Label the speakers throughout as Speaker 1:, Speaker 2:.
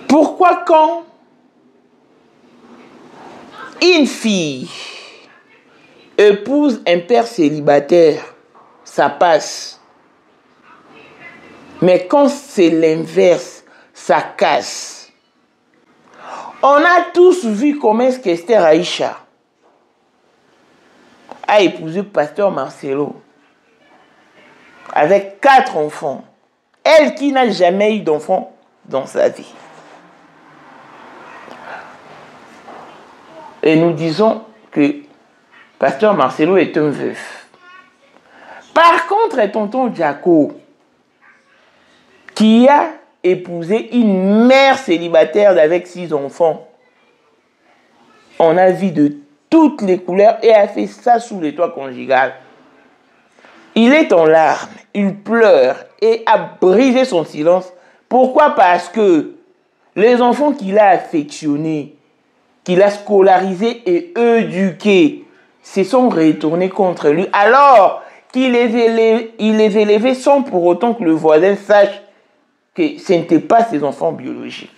Speaker 1: Pourquoi quand une fille épouse un père célibataire, ça passe. Mais quand c'est l'inverse, ça casse. On a tous vu comment est-ce qu'Esther Aïcha a épousé pasteur Marcelo avec 4 enfants. Elle qui n'a jamais eu d'enfant dans sa vie. Et nous disons que pasteur Marcelo est un veuf. Par contre, tonton Jaco, qui a épousé une mère célibataire avec 6 enfants, on a vu de toutes les couleurs et a fait ça sous les toits conjugal. Il est en larmes, il pleure et a brisé son silence. Pourquoi? Parce que les enfants qu'il a affectionnés, qu'il a scolarisés et éduqués, se sont retournés contre lui, alors qu'il les élevait sans pour autant que le voisin sache que ce n'étaient pas ses enfants biologiques.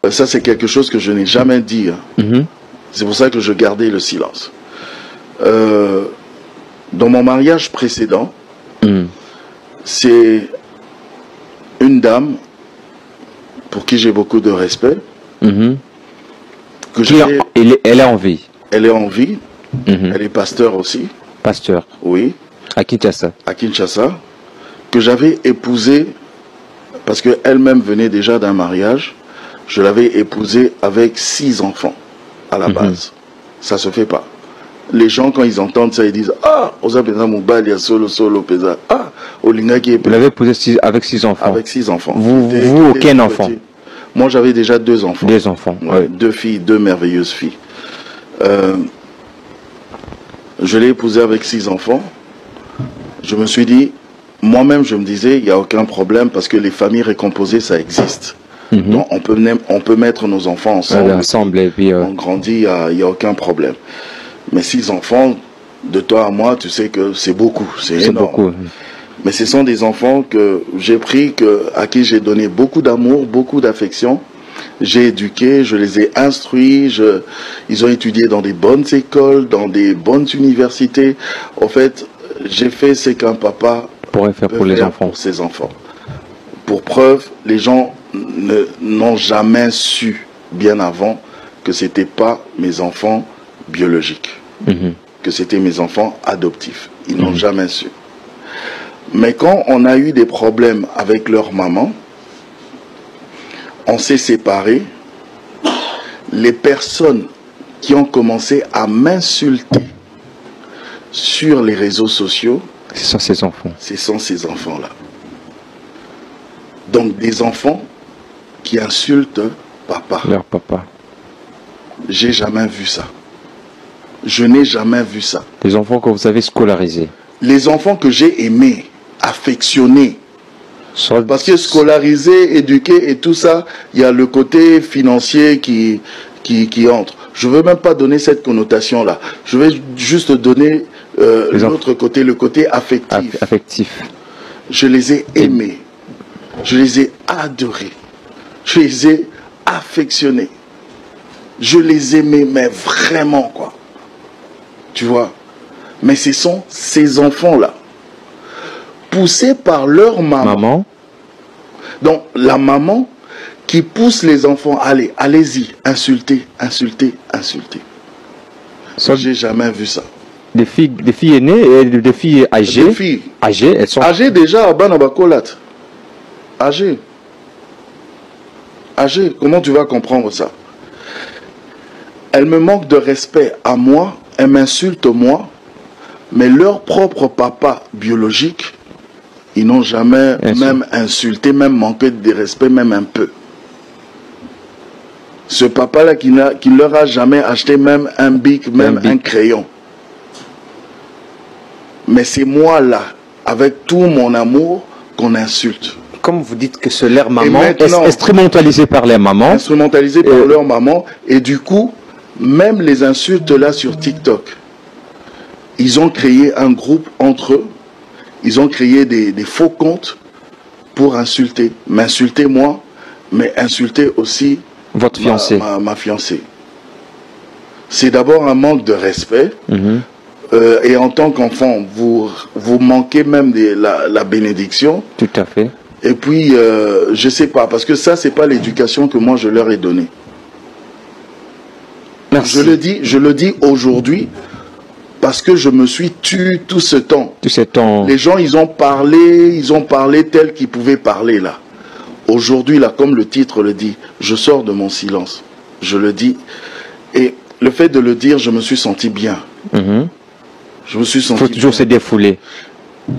Speaker 2: Ça, c'est quelque chose que je n'ai jamais dit. Hein. C'est pour ça que je gardais le silence. Dans mon mariage précédent, c'est une dame pour qui j'ai beaucoup de respect. Que
Speaker 3: elle est en vie.
Speaker 2: Elle est en vie. Elle est pasteur aussi.
Speaker 3: Pasteur.
Speaker 2: Oui.
Speaker 3: À Kinshasa.
Speaker 2: À Kinshasa. Que j'avais épousée parce qu'elle-même venait déjà d'un mariage. Je l'avais épousée avec 6 enfants à la base. Ça se fait pas. Les gens, quand ils entendent ça, ils disent ah, Oza Peza Moubal, il y a solo Peza. Ah, Olinga qui est.
Speaker 3: Vous l'avez épousée avec 6 enfants.
Speaker 2: Avec 6 enfants.
Speaker 3: Vous aucun enfant?
Speaker 2: Moi, j'avais déjà 2 enfants.
Speaker 3: 2 enfants.
Speaker 2: Ouais, 2 filles, 2 merveilleuses filles. Je l'ai épousée avec 6 enfants. Je me suis dit, moi-même, je me disais, il n'y a aucun problème parce que les familles récomposées, ça existe. Donc, on peut mettre nos enfants ensemble.
Speaker 3: Et puis,
Speaker 2: on grandit, il n'y a aucun problème. Mais 6 enfants, de toi à moi, tu sais que c'est beaucoup, c'est énorme. Beaucoup. Mais ce sont des enfants que j'ai pris, à qui j'ai donné beaucoup d'amour, beaucoup d'affection. J'ai éduqué, je les ai instruits, ils ont étudié dans des bonnes écoles, dans des bonnes universités. En fait, j'ai fait ce qu'un papa
Speaker 3: pourrait faire pour les enfants.
Speaker 2: Pour ses enfants. Pour preuve, les gens n'ont jamais su, bien avant, que ce n'étaient pas mes enfants biologiques, que c'était mes enfants adoptifs. Ils n'ont jamais su. Mais quand on a eu des problèmes avec leur maman, on s'est séparés. Les personnes qui ont commencé à m'insulter sur les réseaux sociaux,
Speaker 3: ce sont ces enfants.
Speaker 2: Ce sont ces enfants-là. Donc des enfants qui insultent papa.
Speaker 3: Leur papa.
Speaker 2: J'ai jamais vu ça. Je n'ai jamais vu ça.
Speaker 3: Les enfants que vous avez scolarisés.
Speaker 2: Les enfants que j'ai aimés, affectionnés. Parce que scolarisé, éduqué et tout ça, il y a le côté financier qui entre. Je ne veux même pas donner cette connotation-là. Je vais juste donner l'autre côté, le côté affectif. Je les ai aimés. Je les ai adorés. Je les ai affectionnés. Je les aimais, mais vraiment, quoi. Tu vois. Mais ce sont ces enfants-là, poussés par leur maman. Donc, la maman qui pousse les enfants, allez, allez-y, insultez, insultez, insultez. J'ai jamais vu ça.
Speaker 3: Des filles aînées et des filles âgées.
Speaker 2: Des filles
Speaker 3: âgées, elles sont
Speaker 2: âgées déjà à Banabakolat. Âgées. Âgées, comment tu vas comprendre ça? Elles me manquent de respect à moi, elles m'insultent moi, mais leur propre papa biologique, ils n'ont jamais même insulté, même manqué de respect, même un peu. Ce papa-là qui ne leur a jamais acheté même un bic, même un crayon. Mais c'est moi là, avec tout mon amour, qu'on insulte.
Speaker 3: Comme vous dites que c'est leur maman, instrumentalisé par les mamans.
Speaker 2: Instrumentalisé par leur maman, et du coup, même les insultes là sur TikTok, ils ont créé un groupe entre eux, ils ont créé des faux comptes pour insulter. M'insulter moi, mais insulter aussi
Speaker 3: votre fiancée.
Speaker 2: Ma fiancée. C'est d'abord un manque de respect. Et en tant qu'enfant, vous manquez même de la bénédiction.
Speaker 3: Tout à fait.
Speaker 2: Et puis, je ne sais pas, parce que ça, ce n'est pas l'éducation que moi, je leur ai donnée.
Speaker 3: Merci.
Speaker 2: Je le dis aujourd'hui, parce que je me suis tué tout ce temps.
Speaker 3: Tout ce temps.
Speaker 2: Les gens, ils ont parlé tel qu'ils pouvaient parler là. Aujourd'hui, là, comme le titre le dit, je sors de mon silence. Je le dis. Et le fait de le dire, je me suis senti bien. Je me suis senti bien.
Speaker 3: Il faut toujours se défouler.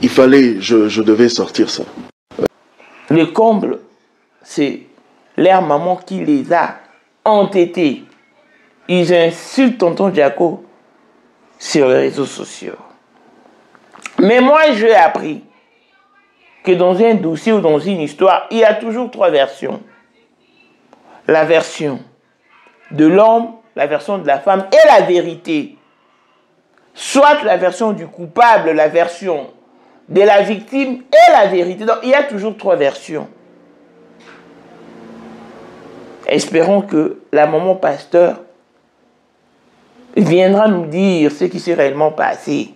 Speaker 2: Il fallait, je devais sortir ça.
Speaker 1: Le comble, c'est leur maman qui les a entêtés. Ils insultent tonton Jaco sur les réseaux sociaux. Mais moi, j'ai appris que dans un dossier ou dans une histoire, il y a toujours 3 versions. La version de l'homme, la version de la femme et la vérité. Soit la version du coupable, la version de la victime et la vérité. Donc, il y a toujours 3 versions. Espérons que la maman pasteur viendra nous dire ce qui s'est réellement passé.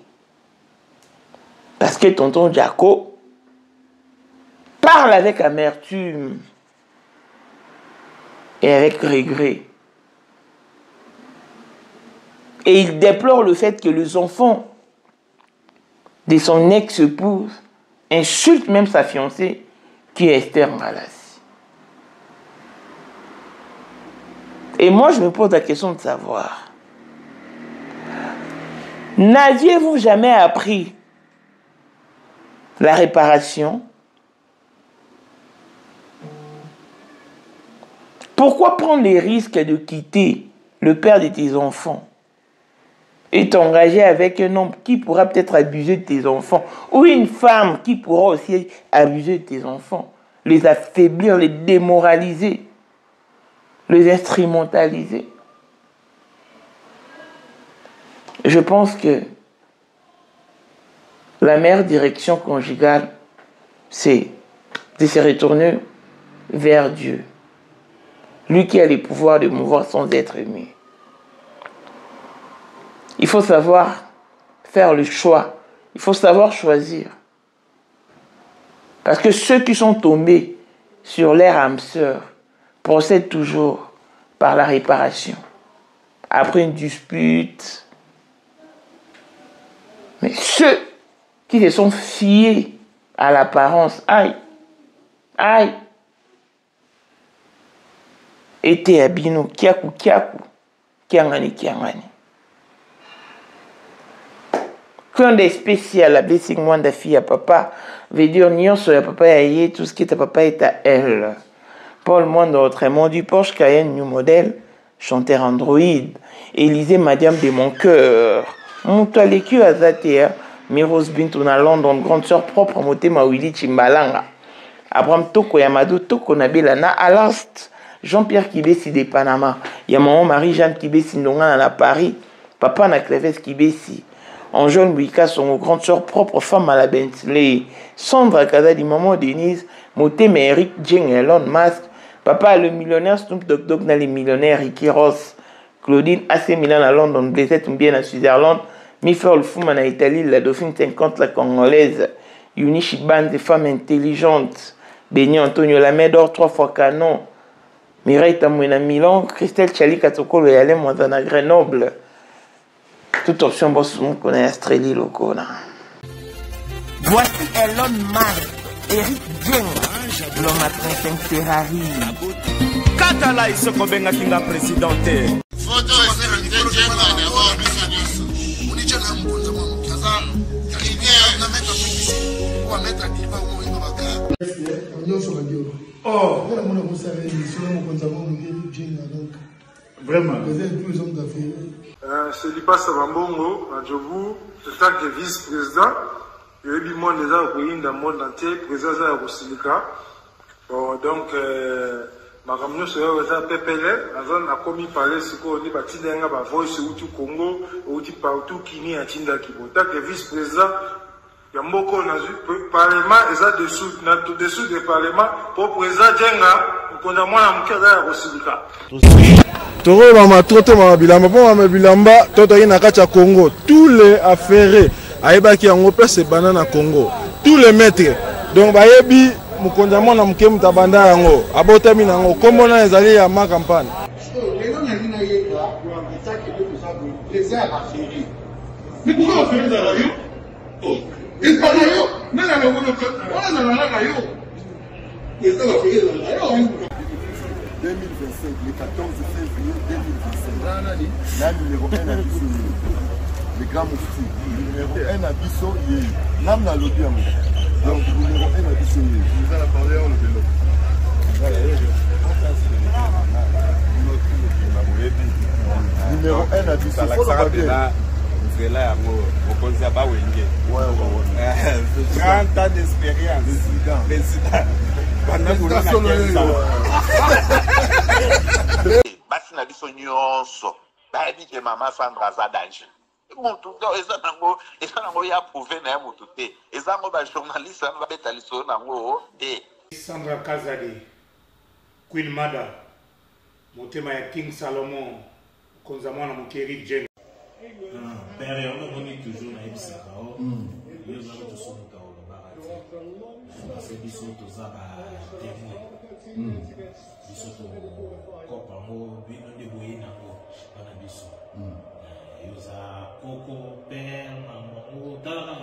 Speaker 1: Parce que tonton Jaco parle avec amertume et avec regret. Et il déplore le fait que les enfants de son ex-épouse insultent même sa fiancée, qui est Esther Ngalassi. Et moi, je me pose la question de savoir, n'aviez-vous jamais appris la réparation? Pourquoi prendre les risques de quitter le père de tes enfants et t'engager avec un homme qui pourra peut-être abuser de tes enfants, ou une femme qui pourra aussi abuser de tes enfants, les affaiblir, les démoraliser, les instrumentaliser? Je pense que la meilleure direction conjugale, c'est de se retourner vers Dieu. Lui qui a le pouvoir de mouvoir sans être aimé. Il faut savoir faire le choix. Il faut savoir choisir. Parce que ceux qui sont tombés sur leur âme sœur procèdent toujours par la réparation. Après une dispute. Mais ceux qui se sont fiés à l'apparence, aïe, était abino, kiaku, kiangani. Quand des spécial, la blessing moi de fille à papa, veut dire nion sur la papa et tout ce qui est à papa est à elle. Paul Moine autrement du Porsche Cayenne New Model, chanteur Android, Élisée Madiam de mon cœur, mon toit l'écu à Zatea, Miros Bintuna London, grande sœur propre, moté Mawili Chimbalanga, Abraham Toko Yamado Toko Nabilana, à l'ast, Jean-Pierre Kibesi de Panama, Yamaman Marie-Jeanne Kibesi Ndonga à Paris, papa na Cleves Kibesi. En jeune Wika, son grande soeur propre femme à la Bentley. Sandra Kazadi, maman Denise, Moté Eric Jeng Elon Musk. Papa le millionnaire Snoop Dogg dans les millionnaires Ricky Ross. Claudine AC Milan à London, Blaisette Mbien à Switzerland. Mifer le Fouman à Italie, la Dauphine 50 la Congolaise. Yunichi Band des femmes intelligentes. Béni Antonio Lamedor 3 fois canon. Mireille Tamouina Milan. Christelle Chali Katoko et Alain Moisana Grenoble. Toute option, boss, on connaît Australie, loco. Voici Elon Musk, Eric Jeng, l'homme à 35 Ferrari.
Speaker 4: Katala, il se convainc qu'il a présidenté. Photo,
Speaker 5: vraiment. C'est Lipa Sabambongo, à Djobou, le tant que vice-président. Il y a eu du monde déjà au pays, dans le monde entier, président de Rosilika. Donc, ma camion se fait PPL, a commis parler ce qu'on dit, Batinga, Voice, Outu Congo, Outu partout, Kini, Atinda Kibo. Tant que vice-président, il y a beaucoup de parlement, et ça dessous du parlement, pour président Djenga, mokonza mwana moke aza ya kosilika
Speaker 6: toro mama trote mama bilamba po mama bilamba totoki na kati ya Congo tous les affairés ayebaki yango pese bana na Congo tous les maîtres donc bayebi mokonza mwana moke mutabanda yango abotami nango kombo na ezali ya ma campagne
Speaker 2: mais pourquoi on fait ça là yo? Oh, et pas là yo? Non non non, on a là yo. Et ça va faire là yo. 2025, le 14 février 2025. Là numéro 1 à Bisso. Le grand mufti. Numéro 1 à Bisso, il est. Nam na lobby amour. Donc numéro 1 à Bisso. Nous allons parler on le vélo. Voilà, numéro 1 à Bisso. Faut le papier. C'est là, on pense à Bawenge. Ouais. 30 ans d'expérience. Président.
Speaker 7: Basi na biso nyonso. Bayebi ke mama Sandra za danger. Mutu eza nango ya prouver na mutu te. Eza ngo ba journaliste ba beta liso nango te.
Speaker 8: Sandra Kazadi, Queen Mada, motema ya King Salomon, konzamwa na mukeri Jen.
Speaker 9: Père, on a toujours na ebisa bao. Yo za to so ta o barati. C'est biso to za ba témoin. Biso to kopa mo bino de boyina ngo bana biso. Yo za koko père maman tala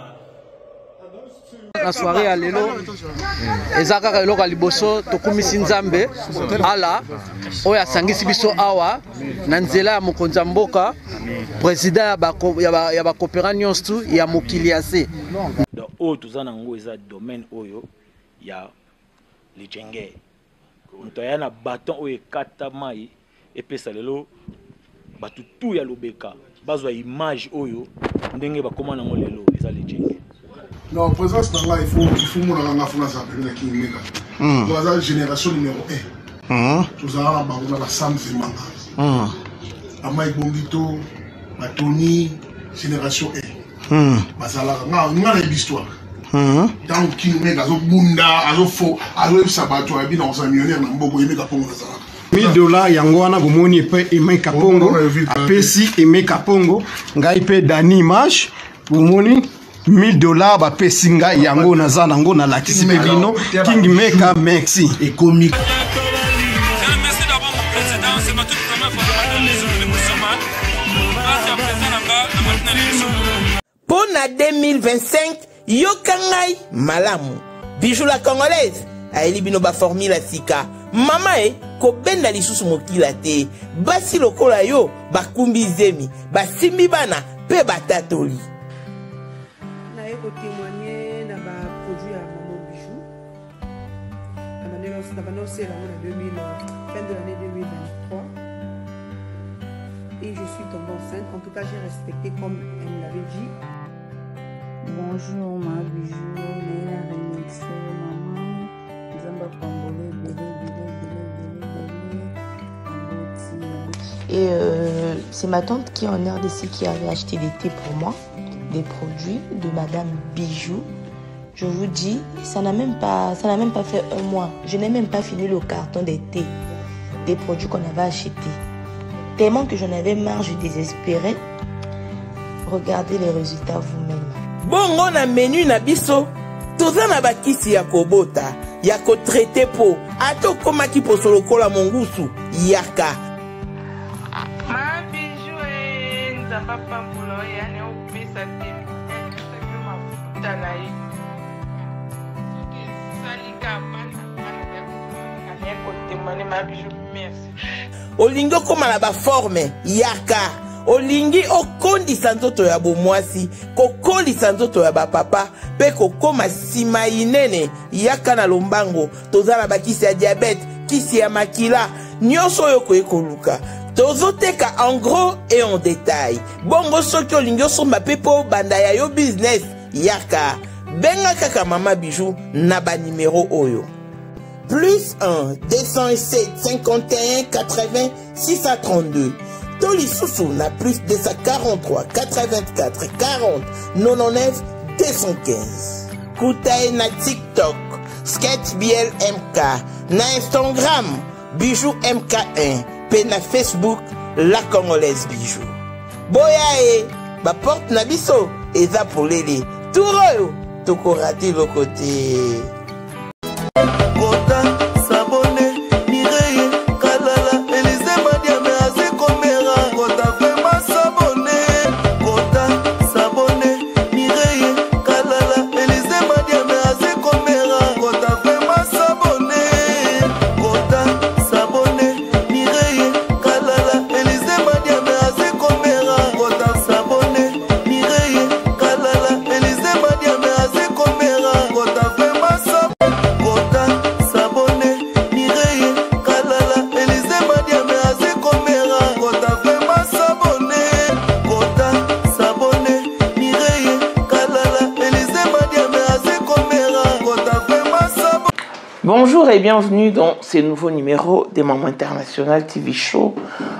Speaker 3: na soirée ya lelo ezaka ka eloko liboso tokumisi nzambe ala oyo asangisi biso awa na nzela ya mokonzi ya mboka président ya bakopera nyonso ya mokili ya se
Speaker 10: donc oyo toza nango eza domaine oyo ya lijenge moto aya na baton oyo ekata mai epesa lelo bato tu ya lobeka bazwa image oyo ndenge bakoma nango lelo eza lijenge.
Speaker 2: Non, présence dans là, il faut mon la France à qui mega. Dans la génération numéro 1. Tous à la Sam Zemanga. Amaï Bombito, Tony, génération 1. Basala, on a l'histoire. Dans qui mega, azo bunda, azo fo, azo sabato, abi dans sa millionnaire, n'ambogo mega pour ça.
Speaker 11: $1000 yango wana bomoni pe Aimé Kapongo apesi Aimé Kapongo ngai pe Dani Image bomoni $1000 ba pesinga yango naza nango na lakisi bino King Maker merci
Speaker 2: et comique.
Speaker 12: Merci d'avoir mon président, c'est ma toute première fois dans les Moussaman. Merci à président
Speaker 1: Pour la 2025, Yokangai Malamu. Bijou la congolaise. Aeli bino ba formule sika. Mama ko benda lisusu mokila te. Basi lokola yo bakumbi zemi. Basimbi bana pe batatoli.
Speaker 13: Témoigner dans ma produit à Maman Bijou. On a annoncé fin de l'année 2023. Et je suis tombée enceinte. En tout cas, j'ai respecté comme elle me l'avait dit.
Speaker 14: Bonjour ma Bijou, mais la remix maman. Zamba Pambole, Et c'est ma tante qui est en RDC qui avait acheté des thés pour moi. Des produits de Madame Bijou. Je vous dis, ça n'a même pas fait un mois. Je n'ai même pas fini le carton des thés, des produits qu'on avait achetés. Tellement que j'en avais marre, je désespérais. Regardez les résultats vous-même.
Speaker 1: Bon, on a menu na biso. Toza na bakisi ya kobota, ya ko traité po. Ato koma ki po solo kola mongusu, yaka.
Speaker 15: Ma Bijou nzamba pambulo ya ne opesa te. Tanaï. Salika bana ma Bijou merci.
Speaker 1: Olingo koma la ba forme, yaka. Olingi okondi sanzoto ya bomwasi, kokoli sanzoto ya ba papa, pe kokoma sima inene, yaka na lombango, tozala bakisi ya diabète, kisi ya makila, nyonso yoko ekoluka. Tozoteka en gros et en détail. Bongo soki olingi osomba pepo banda ya yo business, yaka. Benga kaka Mama Bijou na ba numéro oyo. Plus 1 207 51 80 632. Toli Soussou na plus 243 84 40 99 215. Koutaï na TikTok, Sketch BLMK, na Instagram Bijou MK1 pe na Facebook La Congolaise Bijou. Boya e ba porte na biso eza polele turoyo tokorati le côté
Speaker 16: Kota Sabone Mireye Kalala Elise Madiame Azekomera Kota Fema Sabone Kota Sabone Mireye Kalala Elise Madiame Azekomera Kota Fema Sabone Kota Sabone Mireye Kalala Elise Madiame Azekomera Kota Sabone Mireye Kalala Elise Madiame Azekomera Kota Fema Sabone
Speaker 1: Bonjour et bienvenue dans ce nouveau numéro des Mamans International TV Show,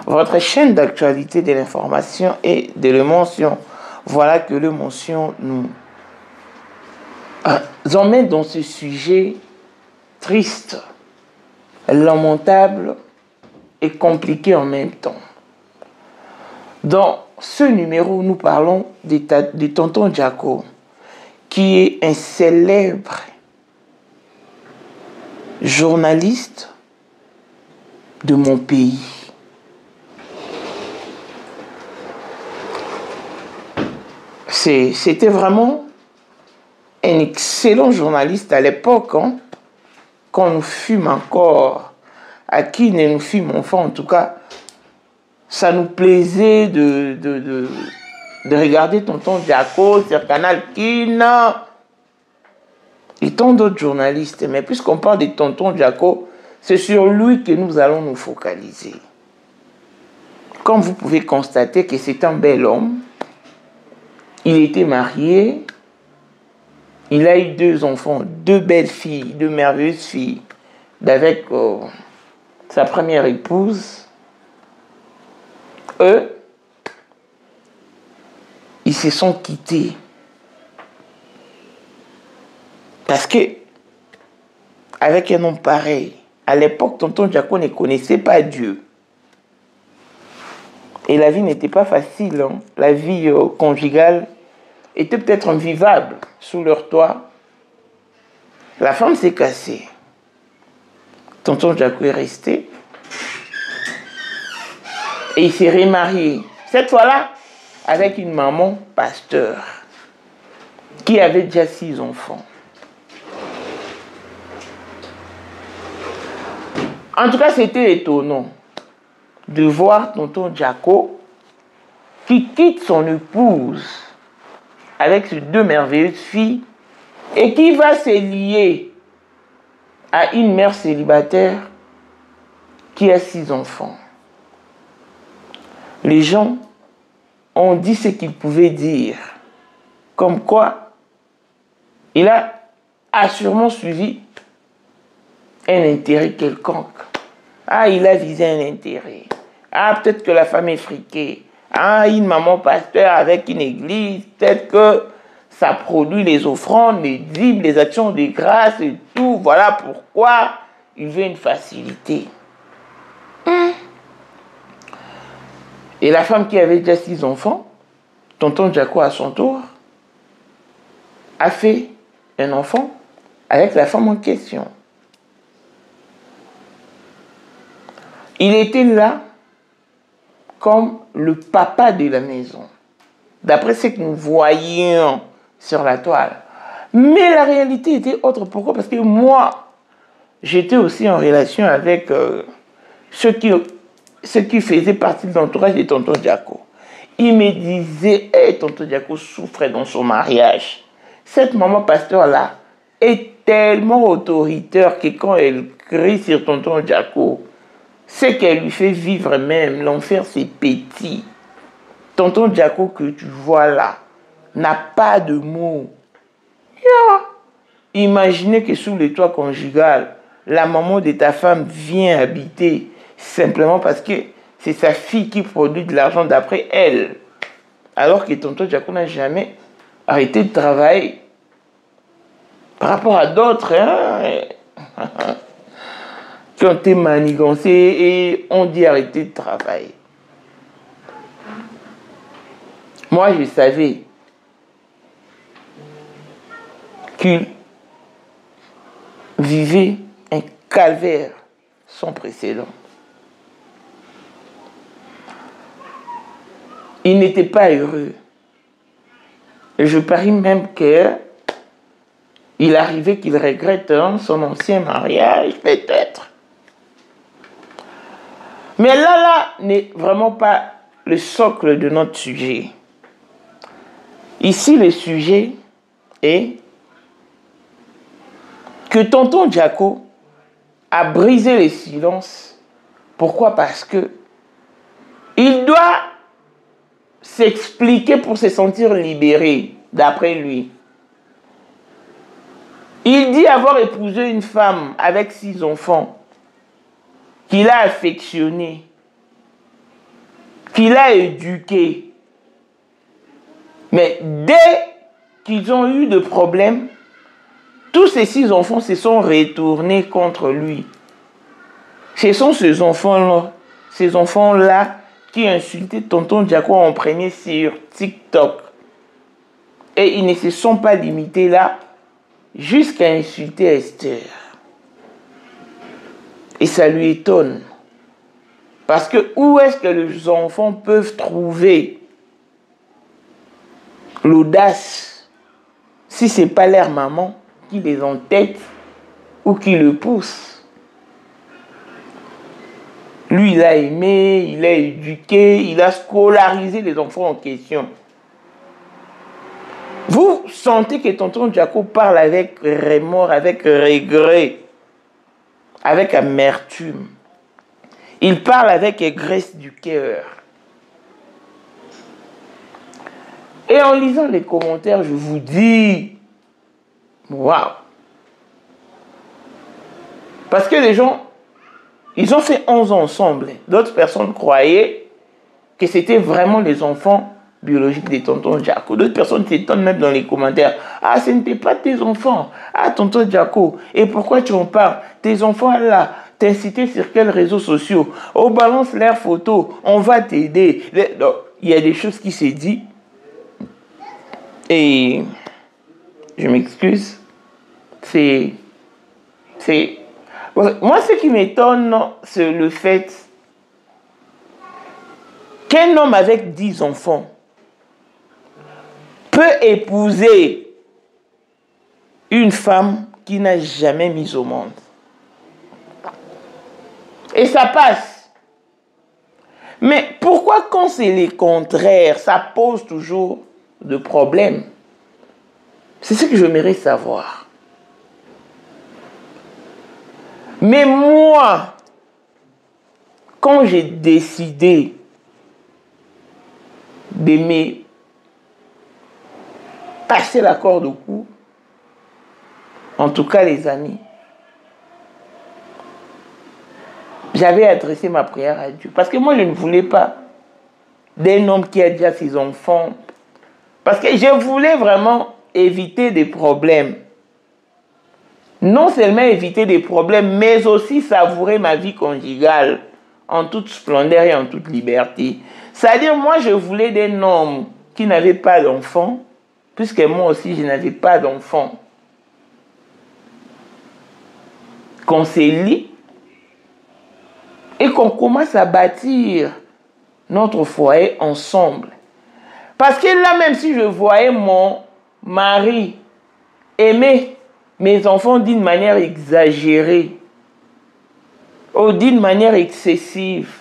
Speaker 1: votre chaîne d'actualité de l'information et de l'émotion. Voilà que l'émotion nous emmène dans ce sujet triste, lamentable et compliqué en même temps. Dans ce numéro, nous parlons de Tonton Jaco, qui est un célèbre journaliste de mon pays. C'était vraiment un excellent journaliste à l'époque, hein, quand nous fûmes encore, à qui nous fûmes enfants en tout cas, ça nous plaisait de regarder Tonton Jaco sur Canal Kina et tant d'autres journalistes. Mais puisqu'on parle de Tonton Jaco, c'est sur lui que nous allons nous focaliser. Comme vous pouvez constater que c'est un bel homme, il était marié, il a eu 2 enfants, 2 belles filles, 2 merveilleuses filles, avec sa première épouse. Eux, ils se sont quittés. Parce que, avec un homme pareil, à l'époque, Tonton Jaco ne connaissait pas Dieu. Et la vie n'était pas facile. Hein. La vie conjugale était peut-être invivable sous leur toit. La femme s'est cassée. Tonton Jaco est resté. Et il s'est remarié. Cette fois-là, avec une maman pasteur qui avait déjà 6 enfants. En tout cas, c'était étonnant de voir Tonton Jaco qui quitte son épouse avec ses 2 merveilleuses filles et qui va se lier à une mère célibataire qui a 6 enfants. Les gens ont dit ce qu'ils pouvaient dire, comme quoi il a sûrement suivi un intérêt quelconque. Ah, il a visé un intérêt. Ah, peut-être que la femme est friquée. Ah, une maman pasteur avec une église. Peut-être que ça produit les offrandes, les dîmes, les actions de grâce et tout. Voilà pourquoi il veut une facilité. Et la femme qui avait déjà 6 enfants, Tonton Jaco à son tour, a fait un enfant avec la femme en question. Il était là comme le papa de la maison, d'après ce que nous voyions sur la toile. Mais la réalité était autre. Pourquoi? Parce que moi, j'étais aussi en relation avec ceux qui faisaient partie de l'entourage de Tonton Jaco. Il me disait, hey, Tonton Jaco souffrait dans son mariage. Cette maman pasteur-là est tellement autoritaire que quand elle crie sur Tonton Jaco, c'est qu'elle lui fait vivre même. L'enfer, c'est petit. Tonton Jaco que tu vois là n'a pas de mots. Imaginez que sous le toit conjugal, la maman de ta femme vient habiter simplement parce que c'est sa fille qui produit de l'argent d'après elle. Alors que Tonton Jaco n'a jamais arrêté de travailler. Par rapport à d'autres, hein? qui ont été manigancés et ont dit arrêter de travailler. Moi, je savais qu'il vivait un calvaire sans précédent. Il n'était pas heureux. Et je parie même qu'il arrivait qu'il regrette son ancien mariage, peut-être. Mais là n'est vraiment pas le socle de notre sujet. Ici, le sujet est que tonton Jaco a brisé les silences. Pourquoi? Parce que il doit s'expliquer pour se sentir libéré, d'après lui. Il dit avoir épousé une femme avec 6 enfants, qu'il a affectionné, qu'il a éduqué. Mais dès qu'ils ont eu de problèmes, tous ces 6 enfants se sont retournés contre lui. Ce sont ces enfants-là qui insultaient tonton Jaco en premier sur TikTok. Et ils ne se sont pas limités là jusqu'à insulter Esther. Et ça lui étonne. Parce que où est-ce que les enfants peuvent trouver l'audace si ce n'est pas leur maman qui les entête ou qui le pousse? Lui, il a aimé, il a éduqué, il a scolarisé les enfants en question. Vous sentez que tonton Jaco parle avec remords, avec regret, avec amertume. Il parle avec aigresse du cœur. Et en lisant les commentaires, je vous dis, waouh! Parce que les gens, ils ont fait 11 ans ensemble. D'autres personnes croyaient que c'était vraiment les enfants biologiques de tonton Jaco. D'autres personnes s'étonnent même dans les commentaires. Ah, ce n'était pas tes enfants. Ah, tonton Jaco. Et pourquoi tu en parles? Tes enfants là, t'inciter sur quels réseaux sociaux? Oh, balance leurs photos. On va t'aider. Il y a des choses qui se disent. Et je m'excuse. Moi, ce qui m'étonne, c'est le fait qu'un homme avec 10 enfants peut épouser une femme qui n'a jamais mis au monde. Et ça passe. Mais pourquoi quand c'est le contraire, ça pose toujours de problèmes? C'est ce que j'aimerais savoir. Mais moi, quand j'ai décidé d'aimer passer la corde au cou, en tout cas les amis, j'avais adressé ma prière à Dieu. Parce que moi, je ne voulais pas d'un homme qui a déjà ses enfants. Parce que je voulais vraiment éviter des problèmes. Non seulement éviter des problèmes, mais aussi savourer ma vie conjugale en toute splendeur et en toute liberté. C'est-à-dire, moi, je voulais d'un homme qui n'avait pas d'enfant, puisque moi aussi, je n'avais pas d'enfant. Qu'on se lie et qu'on commence à bâtir notre foyer ensemble. Parce que là, même si je voyais mon mari aimer mes enfants d'une manière exagérée ou d'une manière excessive,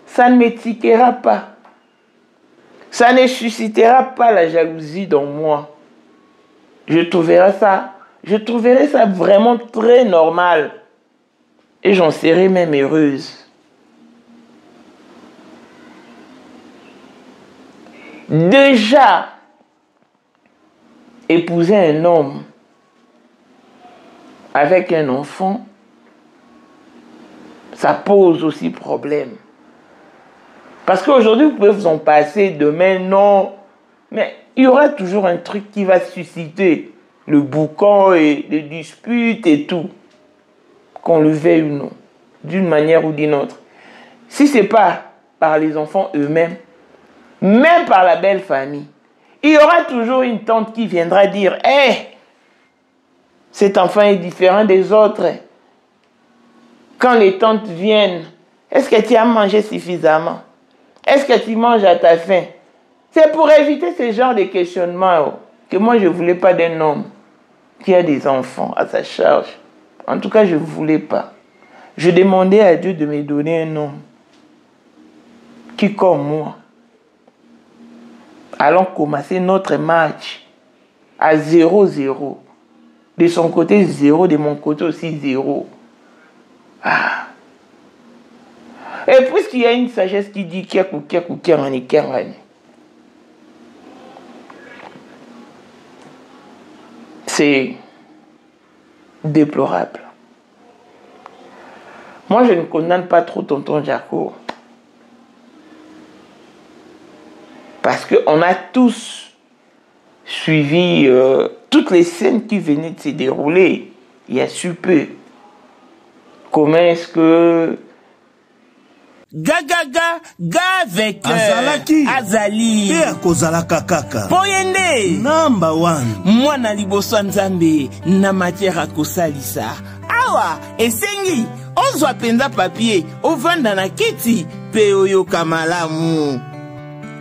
Speaker 1: ça ne m'étiquera pas. Ça ne suscitera pas la jalousie dans moi. Je trouverai ça vraiment très normal. Et j'en serai même heureuse. Déjà, épouser un homme avec un enfant, ça pose aussi problème. Parce qu'aujourd'hui, vous pouvez vous en passer, demain, non. Mais il y aura toujours un truc qui va susciter le boucan et les disputes et tout. Qu'on le veuille ou non. d'une manière ou d'une autre. Si ce n'est pas par les enfants eux-mêmes, même par la belle famille, il y aura toujours une tante qui viendra dire « Hey, cet enfant est différent des autres. » Quand les tantes viennent, est-ce que tu as mangé suffisamment? Est-ce que tu manges à ta faim? C'est pour éviter ce genre de questionnements que moi je ne voulais pas d'un homme qui a des enfants à sa charge. En tout cas, je ne voulais pas. Je demandais à Dieu de me donner un homme qui, comme moi, allons commencer notre match à 0-0. De son côté, 0. De mon côté aussi, 0. Ah. Et puisqu'il y a une sagesse qui dit c'est déplorable. Moi, je ne condamne pas trop tonton Jaco. Parce qu'on a tous suivi toutes les scènes qui venaient de se dérouler il y a si peu. Comment est-ce que...
Speaker 4: Ga avec
Speaker 16: Azali Te akozalaka kaka
Speaker 4: Poyende
Speaker 16: Number 1
Speaker 4: Mwana liboso nzambe na matière akosalisa Awa esengi ozwa penza papier ovanda na kiti pe oyoka malamu.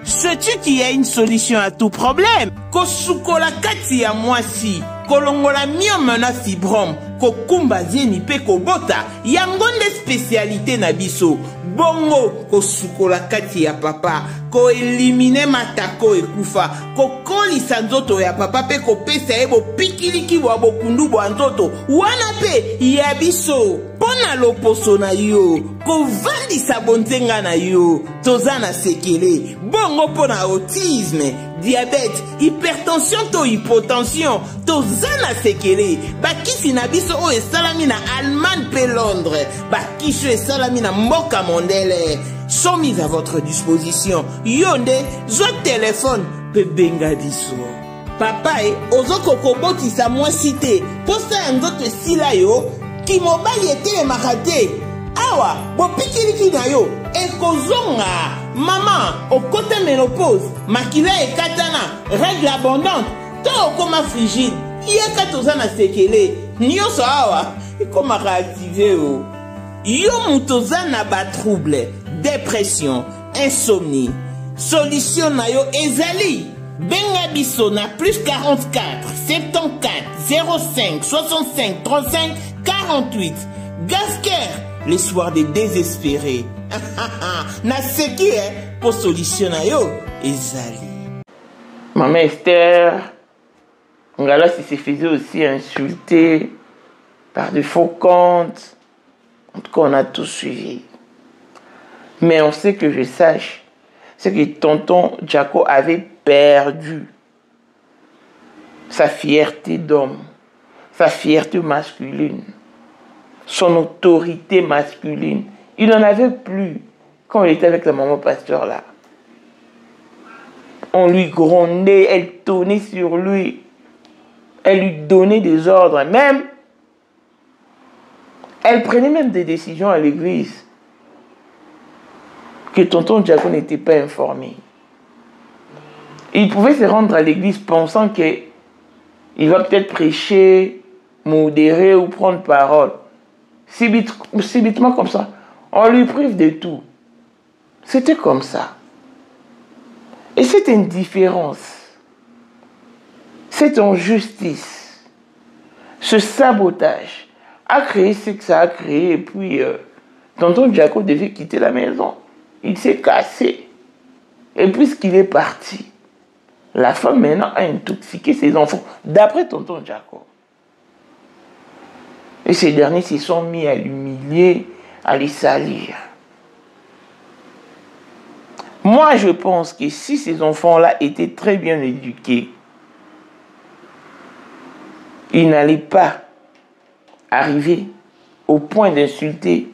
Speaker 4: Sais-tu qu'il y a une solution à tout problème? Kosukola kati ya mwasi kolongola myome na fibrome kokumba zeni pe kobota yango nde spécialité na biso. Bongo kosukola kati ya papa ko elimine matako ekufa kokolisa nzoto ya papa pe kopesa ye bopikiliki bwa bokundu bwa nzoto wana pe ya biso pona loposo na yo kovandisa bonzenga na yo toza na sekele bongo pona autisme diabète hypertension to hypotension toza na sekele bakisi na biso o esalami na Allemagne pe Londres bakisho esalami na mboka mondele sont mis à votre disposition. Yonde, zo téléphone pe benga biso. Papa ozoko koboti sa moi cité. Posta nzoto sila yo ki mobali ete makate. Awa, bo pikiliki na yo e kozonga. Maman, au côté ménopause, makila e katana, règle abondante, to okoma frigide. Yeka tozana sekele. Nyoso awa, ikoma réactiver o. Yo mutozana ba trouble. Dépression, insomnie. Solution na yo ezali. Benga biso na plus 44 74 05 65 35 48. Gasker, les soirs des désespérés. Na seki pour solution na yo ezali.
Speaker 1: Maman Esther, Ngala se faisait aussi insulter par de faux comptes. En tout cas, on a tout suivi. Mais on sait que je sache, c'est que tonton Jaco avait perdu sa fierté d'homme, sa fierté masculine, son autorité masculine. Il n'en avait plus quand il était avec la maman pasteur là. On lui grondait, elle tonnait sur lui, elle lui donnait des ordres, même, elle prenait même des décisions à l'église que tonton Jaco n'était pas informé. Il pouvait se rendre à l'église pensant qu'il va peut-être prêcher, modérer ou prendre parole. Subitement comme ça, on lui prive de tout. C'était comme ça. Et cette indifférence, cette injustice, ce sabotage a créé ce que ça a créé. Et puis, tonton Jaco devait quitter la maison. Il s'est cassé. Et puisqu'il est parti, la femme maintenant a intoxiqué ses enfants, d'après tonton Jaco. Et ces derniers se sont mis à l'humilier, à les salir. Moi, je pense que si ces enfants-là étaient très bien éduqués, ils n'allaient pas arriver au point d'insulter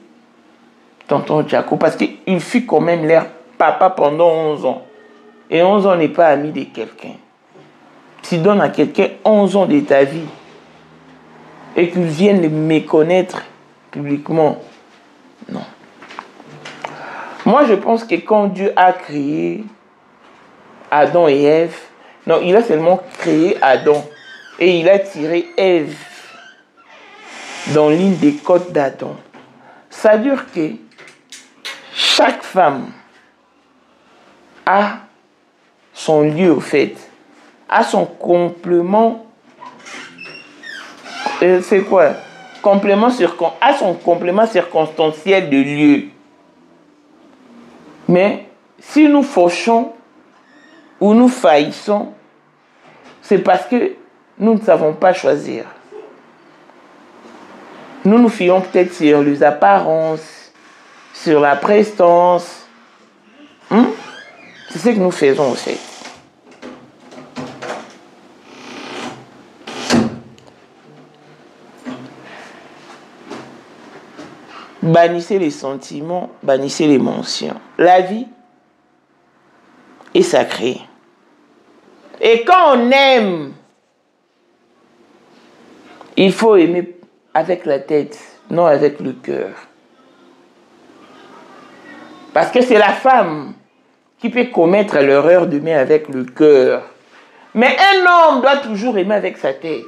Speaker 1: tonton Jaco, parce qu'il fut quand même leur papa pendant 11 ans. Et 11 ans n'est pas ami de quelqu'un. Tu donnes à quelqu'un 11 ans de ta vie et qu'il vienne le méconnaître publiquement, Non. Moi, je pense que quand Dieu a créé Adam et Ève, non, il a seulement créé Adam et il a tiré Ève dans l'une des côtes d'Adam. Ça veut dire que chaque femme a son lieu, au fait, a son complément. C'est quoi? A son complément circonstanciel de lieu. Mais si nous fauchons ou nous faillissons, c'est parce que nous ne savons pas choisir. Nous nous fions peut-être sur les apparences, sur la prestance. C'est ce que nous faisons, en fait. Bannissez les sentiments, bannissez l'émotion. La vie est sacrée. Et quand on aime, il faut aimer avec la tête, non avec le cœur. Parce que c'est la femme qui peut commettre l'erreur d'aimer avec le cœur. Mais un homme doit toujours aimer avec sa tête.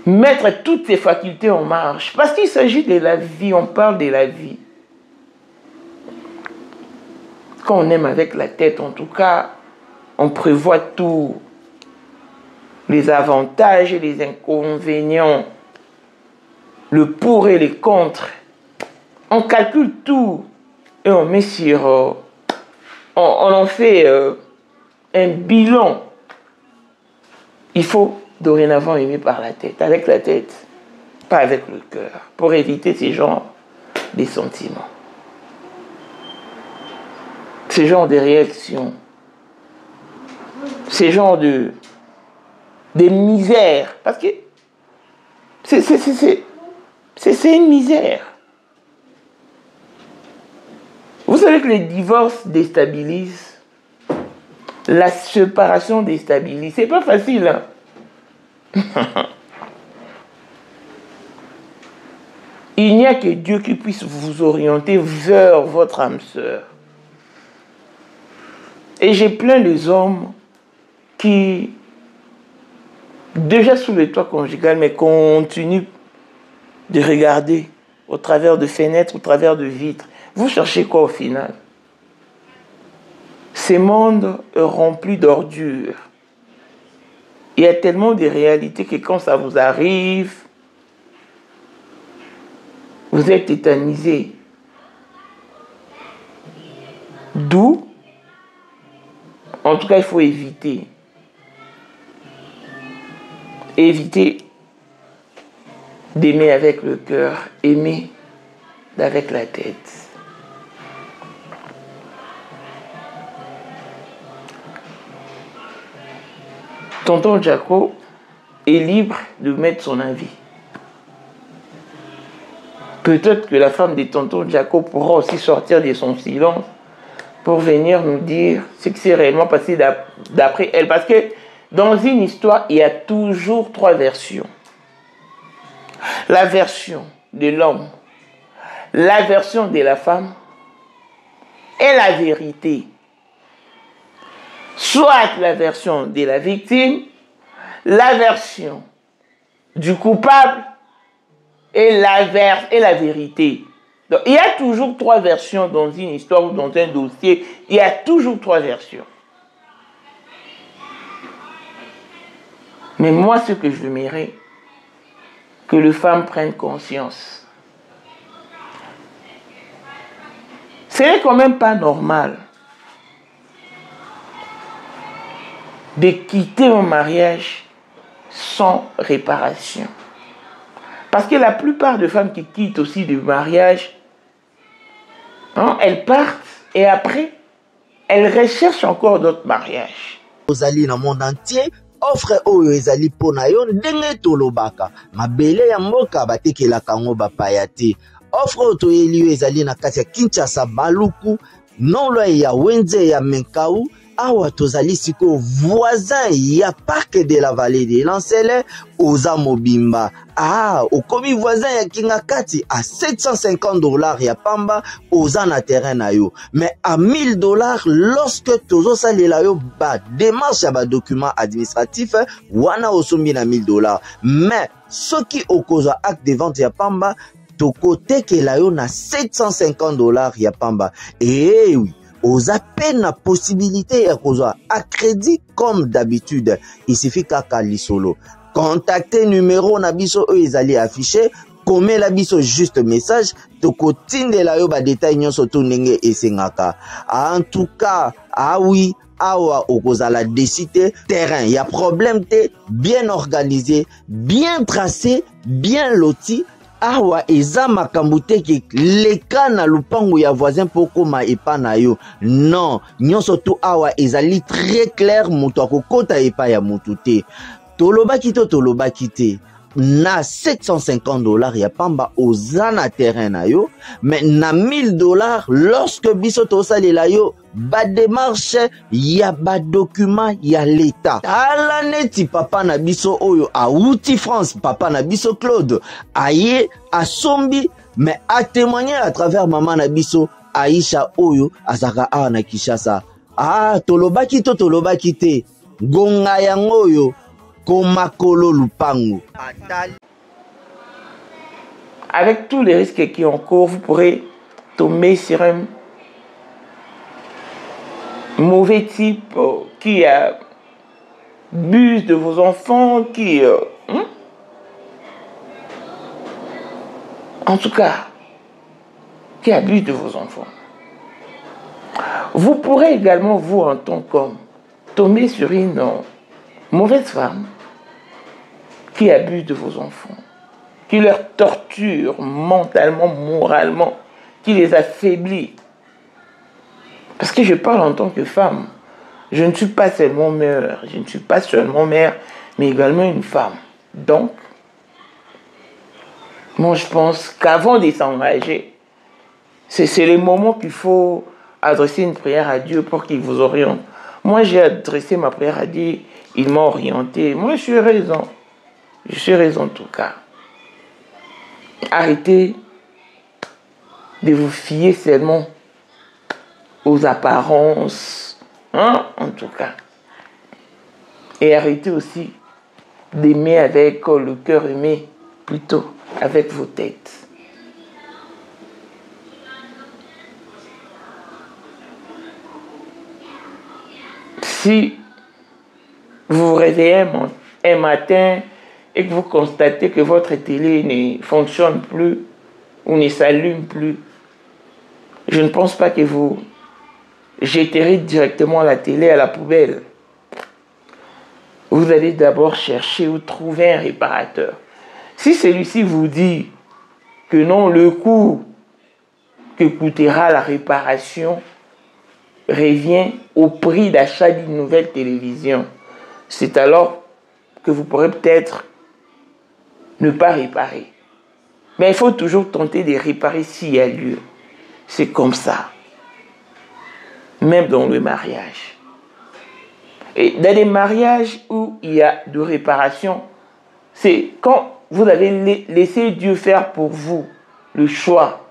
Speaker 1: Mettre toutes ses facultés en marche. Parce qu'il s'agit de la vie, on parle de la vie. Quand on aime avec la tête, en tout cas, on prévoit tout. Les avantages et les inconvénients. Le pour et les contre. On calcule tout. Et on met sur... on en fait un bilan. Il faut dorénavant aimer par la tête, avec la tête, pas avec le cœur, pour éviter ces genres de sentiments. Ces genres de réactions. Ces genres de misère. Parce que c'est une misère. Vous savez que les divorces déstabilisent, la séparation déstabilise. C'est pas facile, hein? Il n'y a que Dieu qui puisse vous orienter vers votre âme sœur. Et j'ai plein des hommes qui, déjà sous le toit conjugal, mais continuent de regarder au travers de fenêtres, au travers de vitres. Vous cherchez quoi au final? Ces mondes remplis d'ordures. Il y a tellement de réalités que quand ça vous arrive, vous êtes tétanisé. D'où, en tout cas, il faut éviter. Éviter d'aimer avec le cœur, aimer avec la tête. Tonton Jaco est libre de mettre son avis. Peut-être que la femme de Tonton Jaco pourra aussi sortir de son silence pour venir nous dire ce qui s'est réellement passé d'après elle. Parce que dans une histoire, il y a toujours trois versions. La version de l'homme, la version de la femme et la vérité. Soit la version de la victime, la version du coupable et la vérité. Donc, il y a toujours trois versions dans une histoire ou dans un dossier. Il y a toujours trois versions. Mais moi, ce que je mérite, que les femmes prennent conscience. Ce n'est quand même pas normal de quitter un mariage sans réparation. Parce que la plupart des femmes qui quittent aussi du mariage, hein, elles partent et après, elles recherchent encore d'autres mariages.
Speaker 17: Ozali na monde entier, offre oyo ezali pona yo ndenge tolobaka. Mabele ya mboka batekela kango bapaya te. Offre oyo toyeli yo ezali na kati ya Kinshasa Baluku, non loin ya Wenze ya Menkau, awa tozali siko voisin ya parc de la vallée de Lancele oza mobimba. Ah, okomi voisin ya Kingakati à $750 ya pamba oza na terrain na yo. Mais à $1000 lorsque tozo salela yo ba démarche ya ba document administratif wana osombi na $1000. Mais soki okozwa acte de vente ya pamba tokote ke la yo na $750 ya pamba. Eh oui, oza peine la possibilité ya kozwa à crédit comme d'habitude. Il suffit kaka lisolo. Contactez numéro na biso ezali affiché, comme la biso juste message, tokotinde la yo ba détail nyonso to ndenge esengaka. En tout cas, ah oui, awa okozala décider terrain, y a problème te, bien organisé, bien tracé, bien loti. Awa eza makambo te ki leka na lupango ya voisin poko ma epa na yo. Non, nyonso to awa ezali très clair, moto akokota epa ya motu te. Tolobaki te na $750 ya pamba oza na terrain na yo, mais na $1000 lorsque biso tosalela yo ba démarche ya ba document ya l'état. Ala neti papa na biso oyo auti France, papa na biso Claude aye asombi, mais a témoigner à travers maman na biso Aisha oyo azaka awa na Kinshasa. Ah, tolobaki te gonga yango oyo komakolo lupango.
Speaker 1: Avec tous les risques qui ont cours, vous pourrez tomber sur un mauvais type qui abuse de vos enfants, en tout cas, qui abuse de vos enfants. Vous pourrez également, vous en tant qu'homme, tomber sur une mauvaise femme qui abuse de vos enfants, qui leur torture mentalement, moralement, qui les affaiblit. Parce que je parle en tant que femme. Je ne suis pas seulement mère, mais également une femme. Donc, moi je pense qu'avant de s'engager, c'est le moment qu'il faut adresser une prière à Dieu pour qu'il vous oriente. Moi j'ai adressé ma prière à Dieu, il m'a orienté. Moi je suis raison. Je suis raison en tout cas. Arrêtez de vous fier seulement aux apparences, hein, en tout cas. Et arrêtez aussi d'aimer avec le cœur, aimer plutôt avec vos têtes. Si vous vous réveillez un matin et que vous constatez que votre télé ne fonctionne plus ou ne s'allume plus, je ne pense pas que vous jetterez directement la télé à la poubelle. Vous allez d'abord chercher ou trouver un réparateur. Si celui-ci vous dit que non, le coût que coûtera la réparation revient au prix d'achat d'une nouvelle télévision, c'est alors que vous pourrez peut-être ne pas réparer. Mais il faut toujours tenter de réparer s'il y a lieu. C'est comme ça. Même dans le mariage. Et dans les mariages où il y a de réparation, c'est quand vous avez laissé Dieu faire pour vous le choix.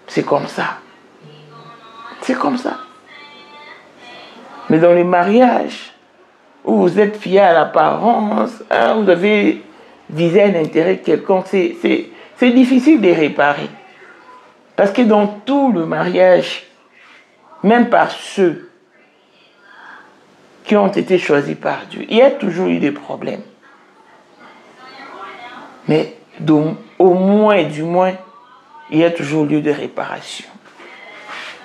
Speaker 1: C'est comme ça. C'est comme ça. Mais dans les mariages où vous êtes fiers à l'apparence, hein, vous avez visé un intérêt quelconque, c'est difficile de réparer. Parce que dans tout le mariage, même par ceux qui ont été choisis par Dieu, il y a toujours eu des problèmes. Mais au moins et du moins, il y a toujours lieu de réparation.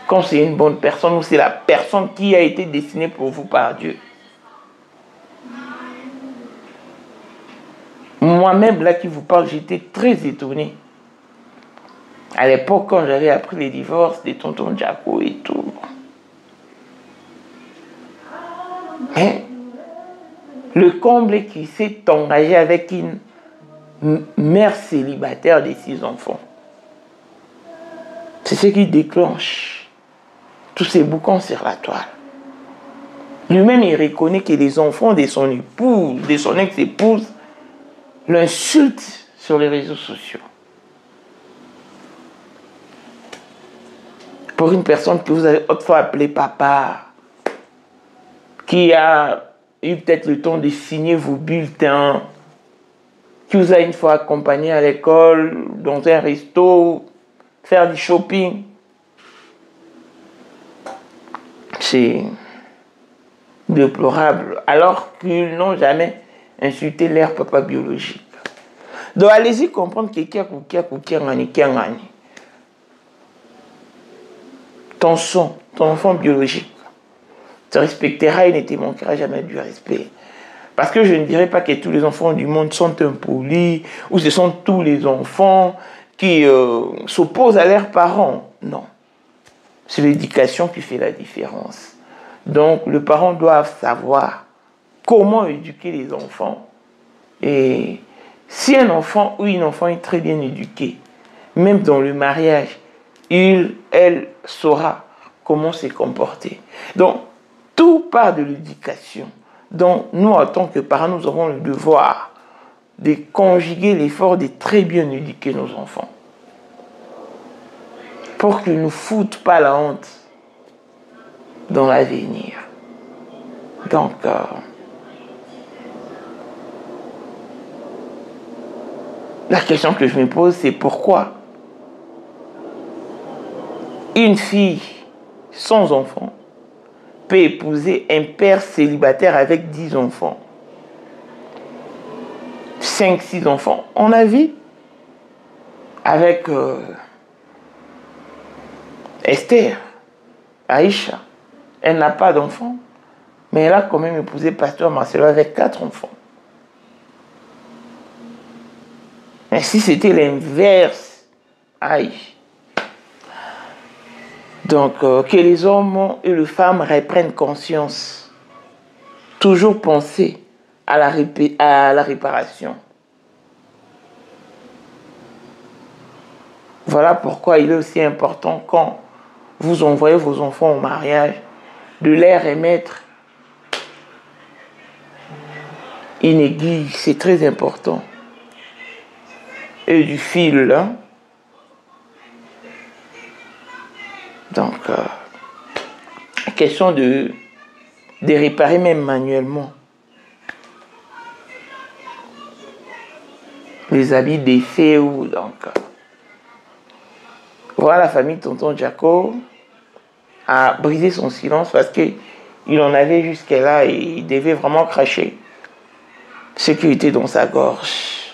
Speaker 1: Quand c'est une bonne personne ou c'est la personne qui a été destinée pour vous par Dieu. Moi-même, là qui vous parle, j'étais très étonné. À l'époque, quand j'avais appris les divorces des tontons Jaco et tout. Mais le comble qui s'est engagé avec une mère célibataire de 6 enfants. C'est ce qui déclenche tous ces boucans sur la toile. Lui-même, il reconnaît que les enfants de son épouse, de son ex-épouse, l'insultent sur les réseaux sociaux. Pour une personne que vous avez autrefois appelée papa, qui a eu peut-être le temps de signer vos bulletins, qui vous a une fois accompagné à l'école, dans un resto, faire du shopping. C'est déplorable, alors qu'ils n'ont jamais insulté leur papa biologique. Donc allez-y comprendre que ton son, ton enfant biologique te respectera et ne te manquera jamais du respect. Parce que je ne dirais pas que tous les enfants du monde sont impolis, ou ce sont tous les enfants qui s'opposent à leurs parents. Non. C'est l'éducation qui fait la différence. Donc, les parents doivent savoir comment éduquer les enfants. Et si un enfant ou une enfant est très bien éduqué, même dans le mariage, elle saura comment se comporter. Donc, tout part de l'éducation. Donc, nous, en tant que parents, nous aurons le devoir de conjuguer l'effort de très bien éduquer nos enfants. Pour qu'ils ne nous foutent pas la honte dans l'avenir. Donc, la question que je me pose, c'est pourquoi une fille sans enfant peut épouser un père célibataire avec 10 enfants. 5, 6 enfants. On a vu avec Esther, Aïcha. Elle n'a pas d'enfants, mais elle a quand même épousé Pasteur Marcelo avec 4 enfants. Et si c'était l'inverse, aïe. Donc, que les hommes et les femmes reprennent conscience. Toujours penser à la réparation. Voilà pourquoi il est aussi important quand vous envoyez vos enfants au mariage, de leur émettre une aiguille, c'est très important. Et du fil, hein? Donc, question de réparer même manuellement les habits défaits ou donc. Voilà, la famille Tonton Jaco a brisé son silence parce qu'il en avait jusqu'à là et il devait vraiment cracher ce qui était dans sa gorge.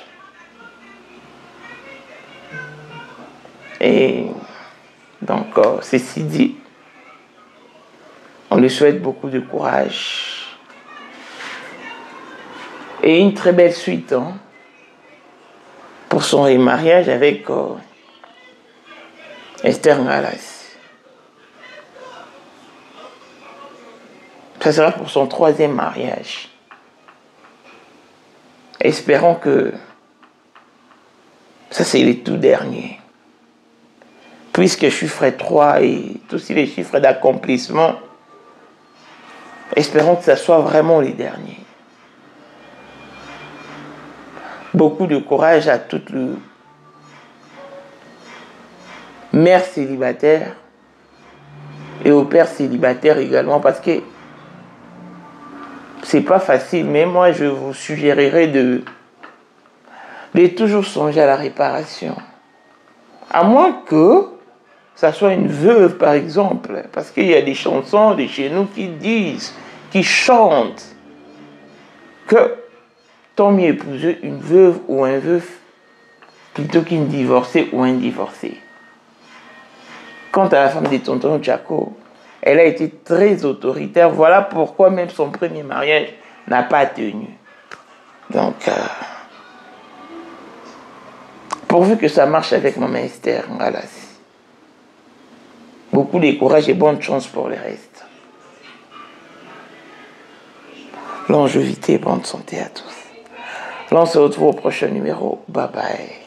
Speaker 1: Et donc, ceci dit, on lui souhaite beaucoup de courage et une très belle suite hein, pour son remariage avec Esther Ngalas. Ça sera pour son 3e mariage. Espérons que ça c'est le tout dernier. Puisque chiffre 3 et tous les chiffres d'accomplissement, espérons que ça soit vraiment les derniers. Beaucoup de courage à toutes les mères célibataires et aux pères célibataires également, parce que c'est pas facile, mais moi je vous suggérerais de toujours songer à la réparation. À moins que ça soit une veuve, par exemple, parce qu'il y a des chansons de chez nous qui disent, qui chantent que tant mieux épouser une veuve ou un veuf plutôt qu'une divorcée ou un divorcé. Quant à la femme de Tonton Jaco, elle a été très autoritaire. Voilà pourquoi même son premier mariage n'a pas tenu. Donc, pourvu que ça marche avec maman Esther Ngalas. Beaucoup de courage et bonne chance pour le reste. Longévité et bonne santé à tous. Là, on se retrouve au prochain numéro. Bye bye.